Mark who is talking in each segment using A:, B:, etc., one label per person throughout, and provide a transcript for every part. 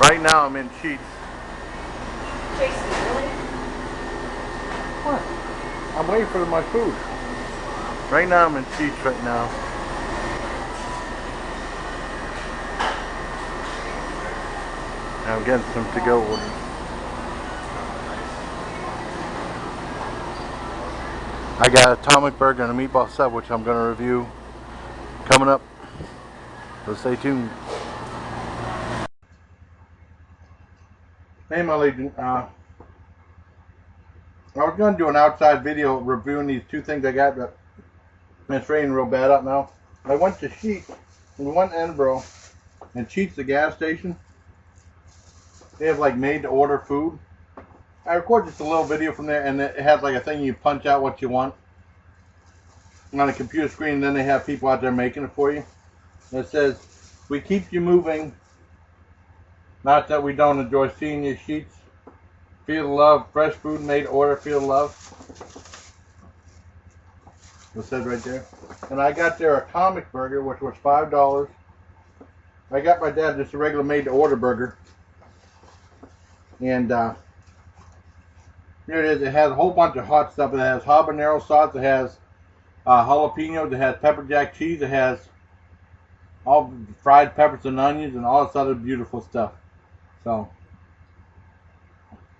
A: Right now I'm in Sheetz.
B: Jason, really?
A: What? I'm waiting for my food. Right now I'm in Sheetz right now. I'm getting some to-go orders. I got a atomic burger and a meatball sub, which I'm going to review coming up. So stay tuned. Hey, my legion. I was going to do an outside video reviewing these two things I got, but it's raining real bad up now. I went to Sheetz and went to Edinburgh, and Sheetz, the gas station, they have like made to order food. I recorded just a little video from there, and it has like a thing you punch out what you want on a computer screen, and then they have people out there making it for you. And it says, "We keep you moving. Not that we don't enjoy seeing you, Sheetz. Feel the love. Fresh food made to order. Feel the love." It says right there. And I got their atomic burger, which was $5. I got my dad just a regular made to order burger. And here it is. It has a whole bunch of hot stuff. It has habanero sauce. It has jalapenos. It has pepper jack cheese. It has all fried peppers and onions and all this other beautiful stuff. So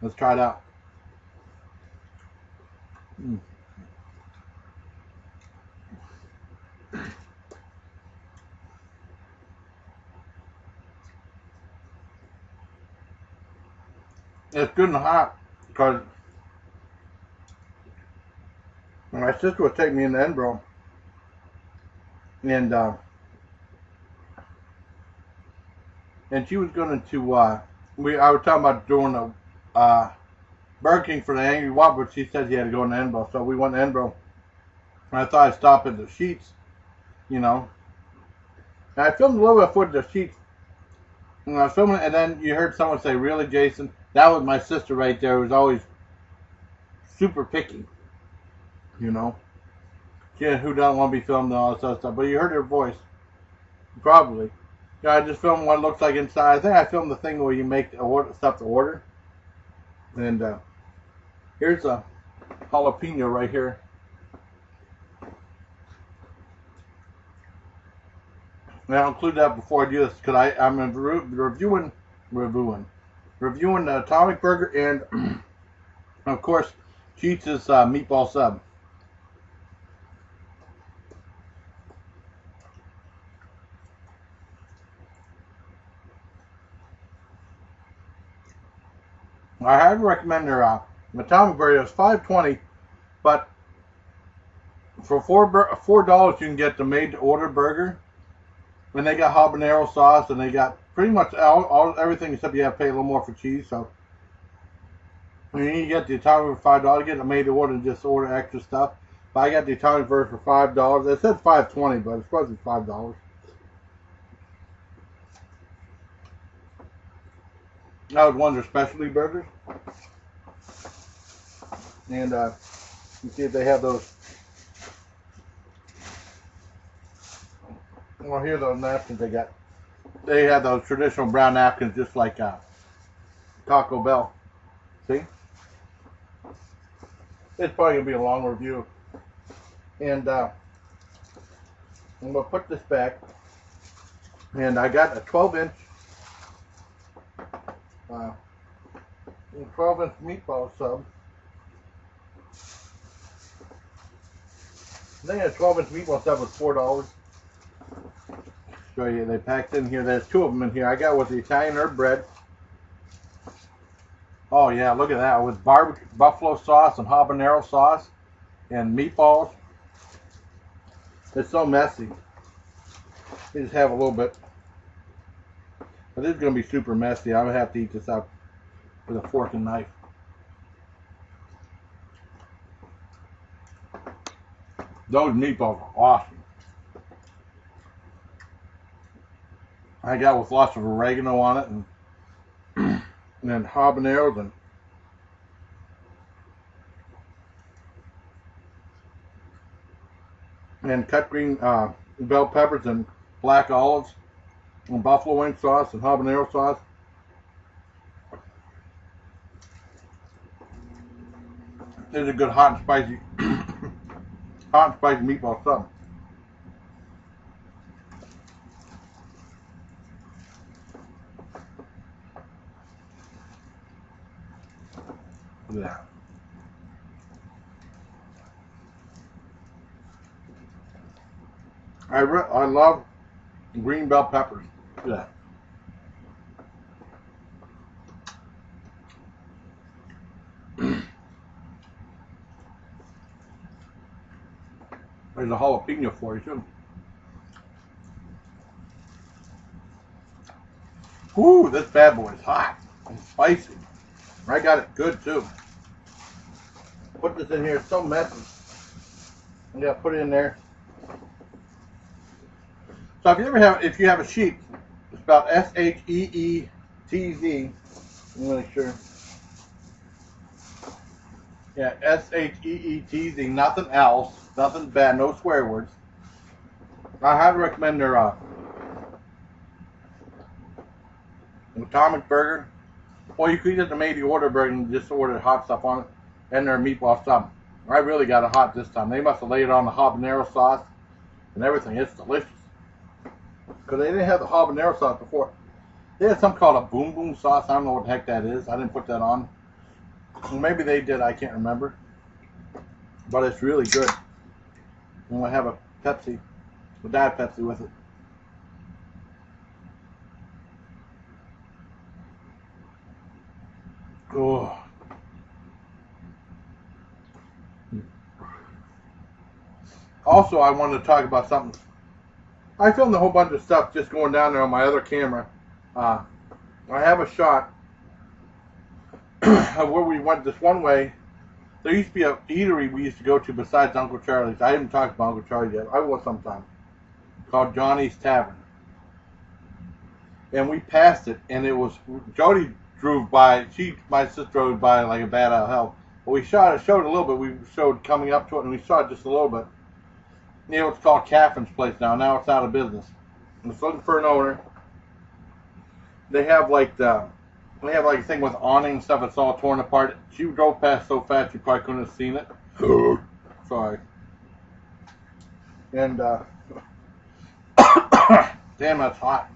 A: let's try it out. It's good and hot because my sister would take me into Edinburgh, and she was going to I was talking about doing a Burger King for the Angry Whopper, but she said she had to go to Edinburgh, so we went to Edinburgh. And I thought I'd stop at the Sheetz, you know. And I filmed a little bit of footage of Sheetz. And I was filming it, and then you heard someone say, "Really, Jason?" That was my sister right there, who was always super picky, you know. Who doesn't want to be filmed and all this other stuff. But you heard her voice, probably. Yeah, I just filmed what it looks like inside. I think I filmed the thing where you make the stuff to order. And here's a jalapeno right here. And I'll include that before I do this because I'm reviewing the atomic burger and of course Sheetz's meatball sub. I highly recommend their atomic burger. It's $5.20, but for $4 you can get the made to order burger. And they got habanero sauce, and they got pretty much everything except you have to pay a little more for cheese. So when you get the atomic for $5, get it made to order and just order extra stuff. But I got the atomic burger for $5. It said $5.20, but it's supposed to be $5. That was one of their specialty burgers. And you see if they have those. Well, here are those napkins they got. They have those traditional brown napkins just like Taco Bell. See? It's probably going to be a long review. And I'm going to put this back. And I got a 12-inch 12-inch meatball sub. I think a 12-inch meatball sub was $4. Show you, they packed in here. There's two of them in here. I got with the Italian herb bread. Oh yeah, look at that, with barbecue, buffalo sauce and habanero sauce and meatballs. It's so messy. You just have a little bit. But this is going to be super messy. I'm going to have to eat this up with a fork and knife. Those meatballs are awesome. I got with lots of oregano on it and then habaneros and cut green bell peppers and black olives and buffalo wing sauce and habanero sauce. is a good hot and spicy, hot and spicy meatball sub. Look at that. I love green bell peppers. Look at that. There's a jalapeno for you too. Ooh, this bad boy is hot and spicy. I got it good too. Put this in here, it's so messy. I gotta put it in there. So if you have a Sheetz, it's about Sheetz. I'm gonna make sure. Yeah, Sheetz, nothing else, nothing bad, no swear words. I highly recommend their atomic burger. Well, you could get the made to order burger and just order hot stuff on it, and their meatball sub. I really got it hot this time. They must have laid it on the habanero sauce and everything. It's delicious. Because they didn't have the habanero sauce before. They had something called a boom boom sauce. I don't know what the heck that is. I didn't put that on. Maybe they did. I can't remember. But it's really good. I'm going to have a Pepsi. A Diet Pepsi with it. Oh. Also, I wanted to talk about something. I filmed a whole bunch of stuff just going down there on my other camera. I have a shot of where we went this one way. There used to be an eatery we used to go to besides Uncle Charlie's. I haven't talked about Uncle Charlie yet. I will sometime. Called Johnny's Tavern. And we passed it, and it was, Jody drove by, my sister drove by like a bat out of hell. But we showed a little bit. We showed coming up to it, and we saw it just a little bit. You know, it's called Caffein's Place now. Now it's out of business. And it's looking for an owner. They have like a thing with awning and stuff. It's all torn apart. She drove past so fast you probably couldn't have seen it. Sorry. And damn, that's hot.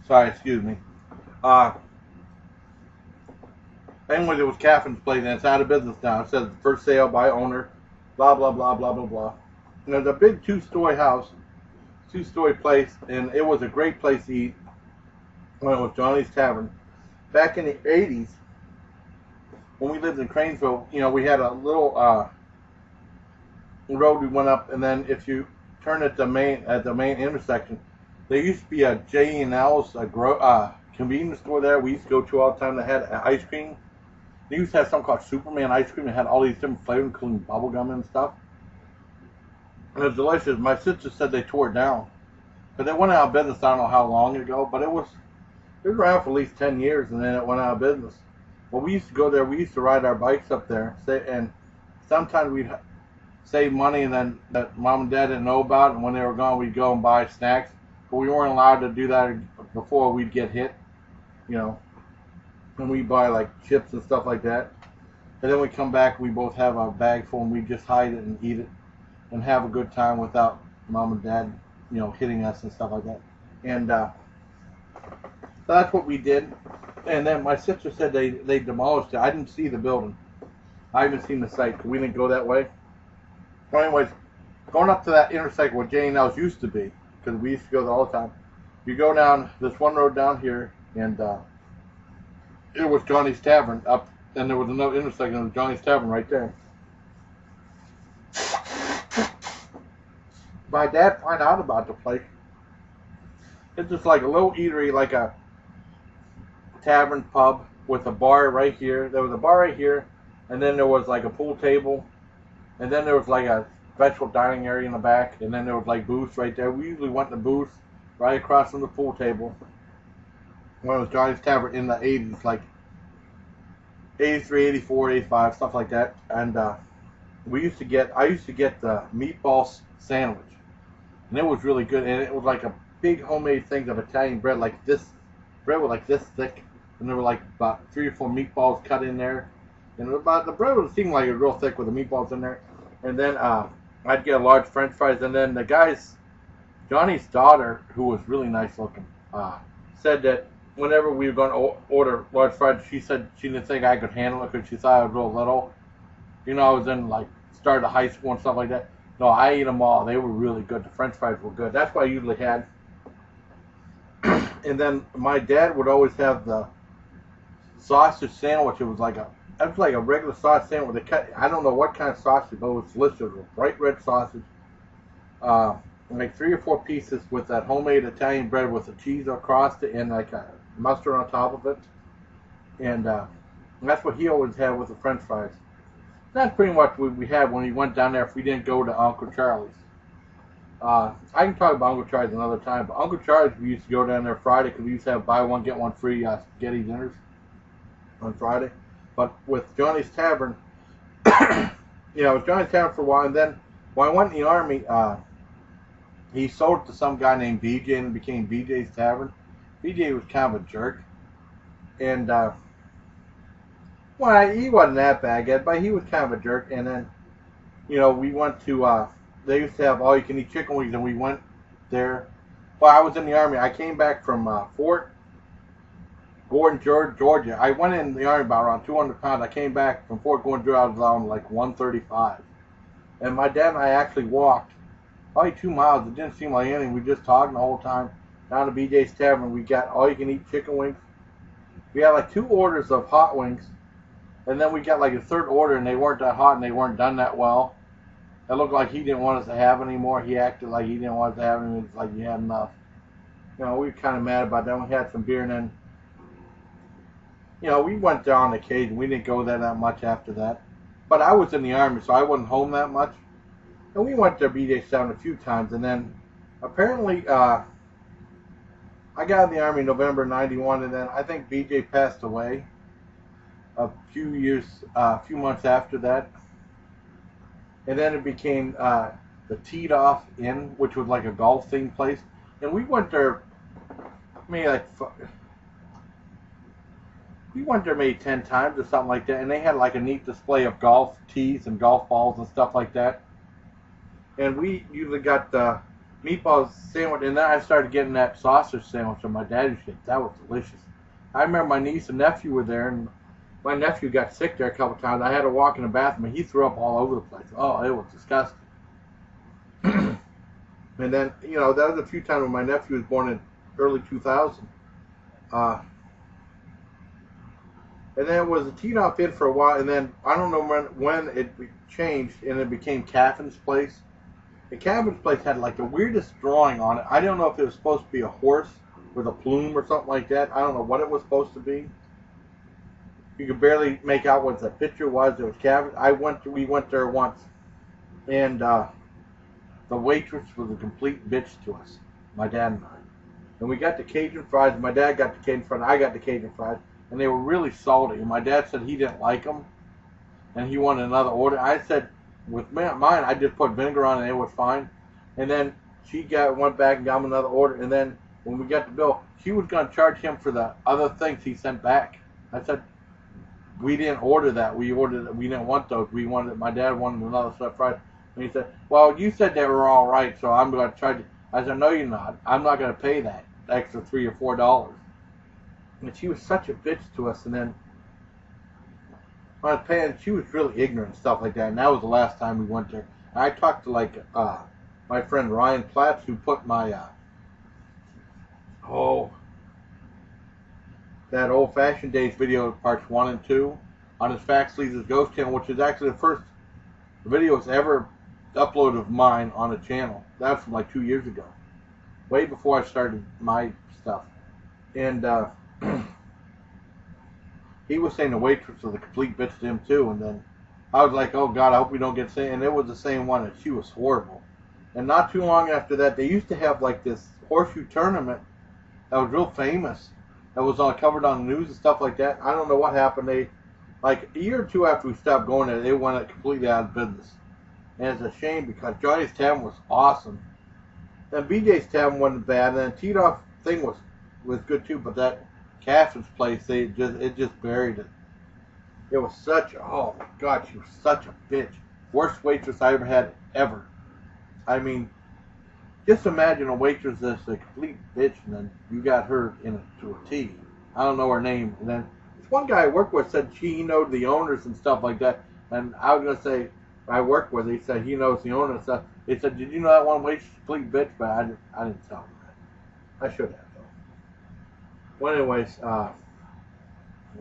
A: Sorry, excuse me. Anyways, it was Caffein's Place, and it's out of business now. It says first sale by owner, blah, blah, blah, blah, blah, blah. And there's a big two-story house, two-story place, and it was a great place to eat when it was Johnny's Tavern. Back in the 80s, when we lived in Cranesville, you know, we had a little road we went up, and then if you turn at the main intersection, there used to be a J&L's convenience store there. We used to go to all the time. That had ice cream. They used to have something called Superman ice cream. That had all these different flavors, including bubblegum and stuff. And it was delicious. My sister said they tore it down. But they went out of business, I don't know how long ago, but it was around for at least 10 years, and then it went out of business. Well, we used to go there. We used to ride our bikes up there, and sometimes we'd save money, and then that mom and dad didn't know about it, and when they were gone, we'd go and buy snacks. But we weren't allowed to do that before we'd get hit, you know. And we'd buy like chips and stuff like that. And then we come back, we both have a bag full, and we just hide it and eat it and have a good time without mom and dad, you know, hitting us and stuff like that. And so that's what we did. And then my sister said they demolished it. I didn't see the building. I haven't seen the site because we didn't go that way. So anyways, going up to that intersection where J&L's used to be, because we used to go there all the time. You go down this one road down here, and it was Johnny's Tavern up, and there was another intersection of Johnny's Tavern right there. My dad found out about the place. It's just like a little eatery, like a tavern pub with a bar right here. There was a bar right here, and then there was like a pool table, and then there was like a vegetable dining area in the back, and then there was like booths right there. We usually went to booths right across from the pool table when it was Johnny's Tavern in the 80s, like 83, 84, 85, stuff like that. And I used to get the meatball sandwich, and it was really good. And it was like a big homemade thing of Italian bread, like this bread was like this thick, and there were like about 3 or 4 meatballs cut in there, and about the bread would seem like it was real thick with the meatballs in there. And then I'd get a large French fries, and then the guys, Johnny's daughter, who was really nice looking, said that whenever we were going to order large fries, she said she didn't think I could handle it because she thought I was real little. You know, I was in like started high school and stuff like that. No, I ate them all. They were really good. The French fries were good. That's what I usually had. And then my dad would always have the sausage sandwich. It was like a regular sausage sandwich. They cut, I don't know what kind of sausage, but it was delicious. It was bright red sausage. Like 3 or 4 pieces with that homemade Italian bread with the cheese across it and like a mustard on top of it. And that's what he always had with the French fries. That's pretty much what we had when we went down there if we didn't go to Uncle Charlie's. I can talk about Uncle Charlie's another time, but Uncle Charlie's, we used to go down there Friday because we used to have buy one, get one free spaghetti dinners on Friday. But with Johnny's Tavern, you know, it was Johnny's Tavern for a while, and then when I went in the Army, he sold it to some guy named BJ, and it became BJ's Tavern. BJ was kind of a jerk, and well, he wasn't that bad, but he was kind of a jerk. And then, you know, we went to, they used to have all-you-can-eat chicken wings, and we went there. Well, I was in the Army. I came back from Fort Gordon, Georgia. I went in the Army about around 200 pounds. I came back from Fort Gordon, Georgia. I was around like 135. And my dad and I actually walked probably 2 miles. It didn't seem like anything. We just talking the whole time. Down to BJ's Tavern, we got all-you-can-eat chicken wings. We had like 2 orders of hot wings. And then we got like a 3rd order, and they weren't that hot, and they weren't done that well. It looked like he didn't want us to have any more. He acted like he didn't want us to have any. It's like you had enough. You know, we were kind of mad about that. We had some beer, and then, you know, we went there on occasion. We didn't go there that much after that. But I was in the Army, so I wasn't home that much. And we went to BJ's Tavern a few times, and then apparently I got in the Army in November '91, and then I think BJ passed away a few months after that. And then it became the Teed Off Inn, which was like a golf themed place. And we went there maybe maybe 10 times or something like that. And they had like a neat display of golf tees and golf balls and stuff like that. And we usually got the meatball sandwich, and then I started getting that sausage sandwich from my dad used to get. That was delicious. I remember my niece and nephew were there, and my nephew got sick there a couple times. I had to walk in the bathroom, and he threw up all over the place. Oh, it was disgusting. And then, you know, that was a few times when my nephew was born in early 2000. And then it was a Teed Off Inn for a while, and then I don't know when it changed, and it became Caffin's Place. The Caffin's Place had like the weirdest drawing on it. I don't know if it was supposed to be a horse with a plume or something like that. I don't know what it was supposed to be. You could barely make out what the picture was. It was Cabbage. We went there once, and the waitress was a complete bitch to us, my dad and I. And we got the Cajun fries. My dad got the Cajun fries. I got the Cajun fries, and they were really salty. And my dad said he didn't like them, and he wanted another order. I said, with mine, I just put vinegar on it, and it was fine. And then she went back and got him another order. And then when we got the bill, she was going to charge him for the other things he sent back. I said, we didn't order that. We didn't want those. My dad wanted another set of fries. And he said, well, you said they were all right, so I'm going to charge you. I said, no, you're not. I'm not going to pay that extra $3 or $4. And she was such a bitch to us. And then I was paying, she was really ignorant and stuff like that. And that was the last time we went there. And I talked to like my friend Ryan Platts, who put my that Old Fashioned Days video, parts 1 and 2, on his Fax Leads Ghost channel, which is actually the first videos ever uploaded of mine on the channel. That was from like 2 years ago, way before I started my stuff. And he was saying the waitress was a complete bitch to him too. And then I was like, oh God, I hope we don't get same. And it was the same one, and she was horrible. And not too long after that, they used to have like this horseshoe tournament that was real famous. That was covered on the news and stuff like that. I don't know what happened. They, like a year or two after we stopped going there, they went completely out of business. And it's a shame because Johnny's Tavern was awesome. And BJ's Tavern wasn't bad. And then Teed Off thing was good too. But that Catherine's place, it just buried it. It was such, oh my God, she was such a bitch. Worst waitress I ever had, ever. I mean, just imagine a waitress that's a complete bitch, and then you got her to a T. I don't know her name. And then this one guy I worked with said he knows the owners and stuff like that. And I was gonna say I worked with. He said he knows the owner and stuff. He said, "Did you know that one waitress is a complete bitch?" But I didn't tell him that. I should have though. Well, anyways,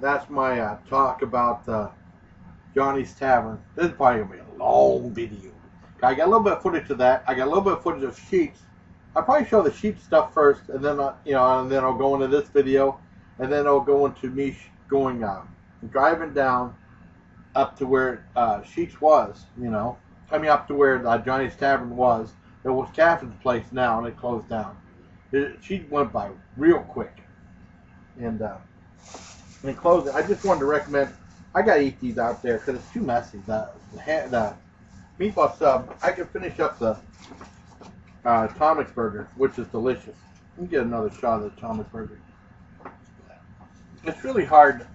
A: that's my talk about Johny's Tavern. This is probably gonna be a long video. I got a little bit of footage of that. I got a little bit of footage of Sheetz. I'll probably show the Sheetz stuff first, and then and then I'll go into this video, and then I'll go into me going driving down up to where Sheetz was. I mean up to where Johny's Tavern was. It was Catherine's place now, and it closed down. She went by real quick, and in closing, I just wanted to recommend. I gotta eat these out there because it's too messy. The meatball sub, I can finish up the Atomic burger, which is delicious. Let me get another shot of the Atomic burger. It's really hard.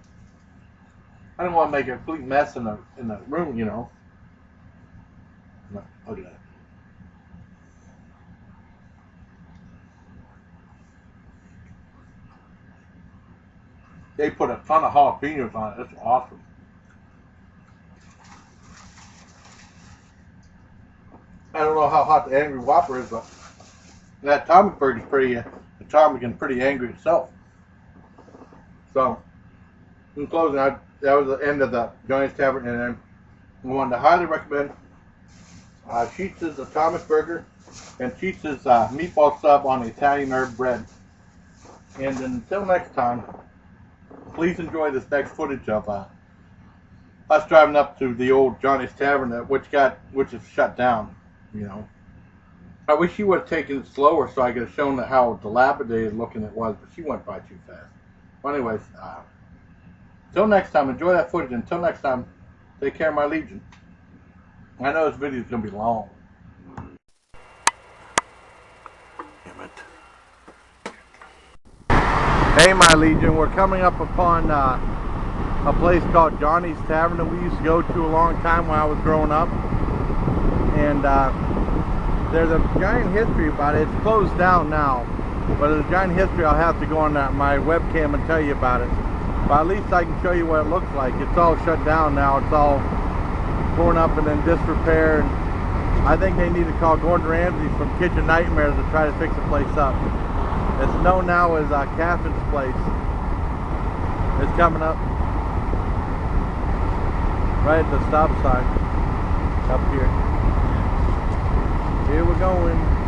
A: I don't want to make a complete mess in the room, No, look at that. They put a ton of jalapenos on it. It's awesome. I don't know how hot the Angry Whopper is, but that Atomic burger is pretty atomic and pretty angry itself. So, in closing, that was the end of the Johny's Tavern, and then I wanted to highly recommend Sheetz's Atomic burger and Sheetz's meatball sub on Italian herb bread. And until next time, please enjoy this next footage of us driving up to the old Johny's Tavern, which is shut down. I wish she would have taken it slower so I could have shown how dilapidated looking it was, but she went by too fast. Well, anyways, until next time, enjoy that footage. Until next time, take care, my legion. I know this video is going to be long. Damn it. Hey, my legion, we're coming up upon a place called Johny's Tavern that we used to go to a long time when I was growing up. And there's a giant history about it. It's closed down now, but there's a giant history. I'll have to go on my webcam and tell you about it. But at least I can show you what it looks like. It's all shut down now. It's all torn up and in disrepair. And I think they need to call Gordon Ramsay from Kitchen Nightmares to try to fix the place up. It's known now as Catherine's place. It's coming up right at the stop sign up here. Here we're going.